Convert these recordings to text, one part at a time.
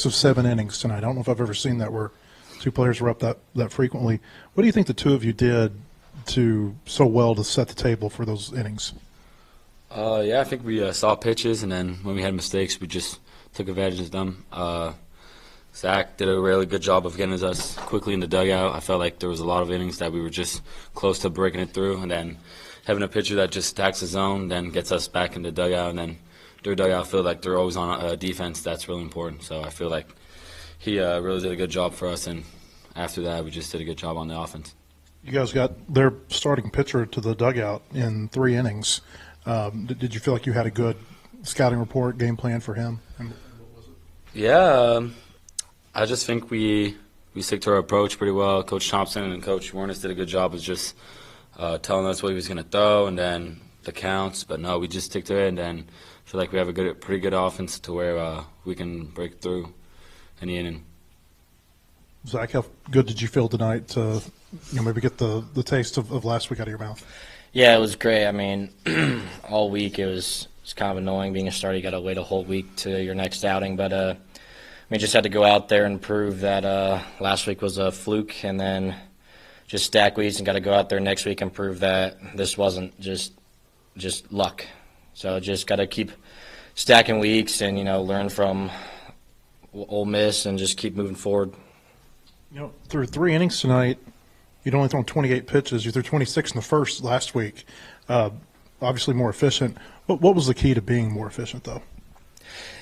of 7 innings tonight. I don't know if I've ever seen that where two players were up that frequently. What do you think the two of you did so well to set the table for those innings? Yeah, I think we saw pitches, and then when we had mistakes, we just took advantage of them. Zach did a really good job of getting us quickly in the dugout. I felt like there was a lot of innings that we were just close to breaking it through, and then having a pitcher that just attacks the zone, then gets us back in the dugout, and then their dugout feel like they're always on defense. That's really important. So I feel like he really did a good job for us, and after that, we just did a good job on the offense. You guys got their starting pitcher to the dugout in 3 innings. Did you feel like you had a good scouting report, game plan for him? Yeah, I just think we stick to our approach pretty well. Coach Thompson and Coach Warnes did a good job of just telling us what he was going to throw and then the counts. But no, we just stick to it, and then feel like we have a pretty good offense to where we can break through any inning. Zach, how good did you feel tonight to maybe get the taste of last week out of your mouth? Yeah, it was great. I mean, all week it was kind of annoying being a starter. You got to wait a whole week to your next outing. But we just had to go out there and prove that last week was a fluke, and then just stack weeks and got to go out there next week and prove that this wasn't just luck. So just got to keep stacking weeks and, learn from Ole Miss and just keep moving forward. Through 3 innings tonight, you'd only thrown 28 pitches. You threw 26 in the first last week. Obviously more efficient. What was the key to being more efficient, though?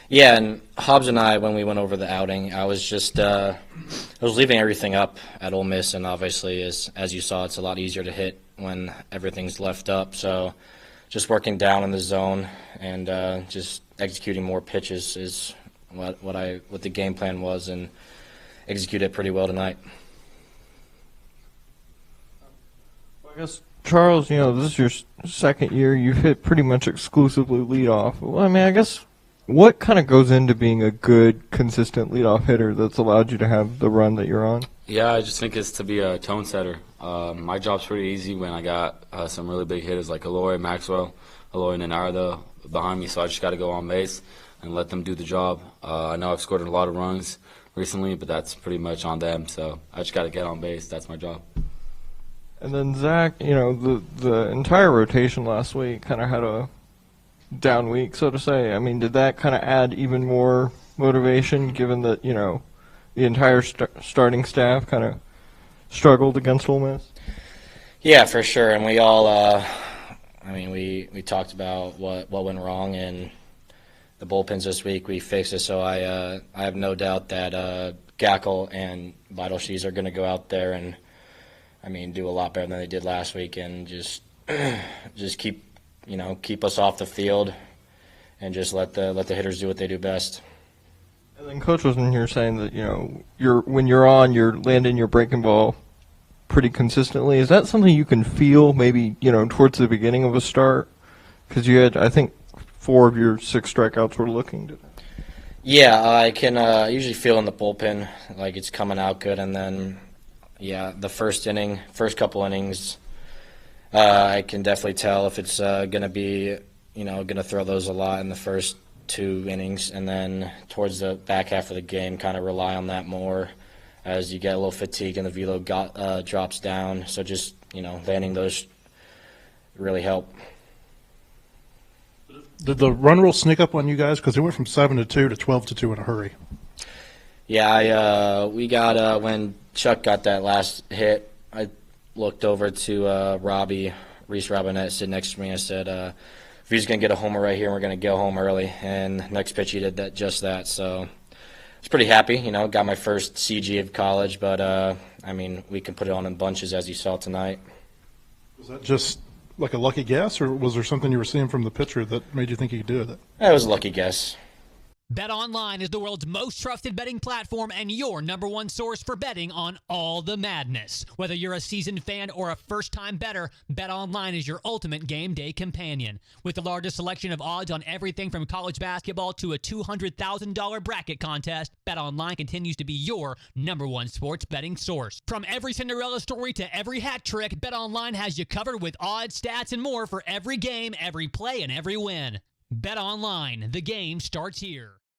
Yeah, and Hobbs and I, when we went over the outing, I was just I was leaving everything up at Ole Miss, and obviously, as you saw, it's a lot easier to hit when everything's left up. So just working down in the zone and just executing more pitches is what the game plan was, and executed it pretty well tonight. I guess, Charles, this is your second year. You've hit pretty much exclusively leadoff. Well, I mean, I guess what kind of goes into being a good, consistent leadoff hitter that's allowed you to have the run that you're on? Yeah, I just think it's to be a tone setter. My job's pretty easy when I got some really big hitters like Aloy, Maxwell, Aloy, and Nardo behind me, so I just got to go on base and let them do the job. I know I've scored a lot of runs recently, but that's pretty much on them, so I just got to get on base. That's my job. And then Zach, the entire rotation last week kind of had a down week, so to say. I mean, did that kind of add even more motivation, given that the entire starting staff kind of struggled against Ole Miss? Yeah, for sure. And we all, we talked about what went wrong in the bullpens this week. We fixed it, so I have no doubt that Gackle and Vital-Shees are going to go out there and do a lot better than they did last week, and just keep us off the field, and just let the hitters do what they do best. And then Coach was in here saying that when you're on, you're landing your breaking ball pretty consistently. Is that something you can feel maybe towards the beginning of a start? Because you had, I think, 4 of your 6 strikeouts were looking today. Yeah, I can usually feel in the bullpen like it's coming out good, and then the first couple innings, I can definitely tell if it's going to be, going to throw those a lot in the first 2 innings, and then towards the back half of the game, kind of rely on that more as you get a little fatigued and the velo drops down. So just, landing those really help. Did the run rule sneak up on you guys? Because it went from 7-2 to 12-2 in a hurry. Yeah, we got when Chuck got that last hit, I looked over to Reese Robinette sitting next to me. I said, if he's going to get a homer right here, we're going to go home early. And next pitch, he did just that. So I was pretty happy. Got my first CG of college, but we can put it on in bunches as you saw tonight. Was that just like a lucky guess, or was there something you were seeing from the pitcher that made you think he could do it? It was a lucky guess. BetOnline is the world's most trusted betting platform and your number one source for betting on all the madness. Whether you're a seasoned fan or a first-time bettor, BetOnline is your ultimate game day companion. With the largest selection of odds on everything from college basketball to a $200,000 bracket contest, BetOnline continues to be your number one sports betting source. From every Cinderella story to every hat trick, BetOnline has you covered with odds, stats, and more for every game, every play, and every win. BetOnline, the game starts here.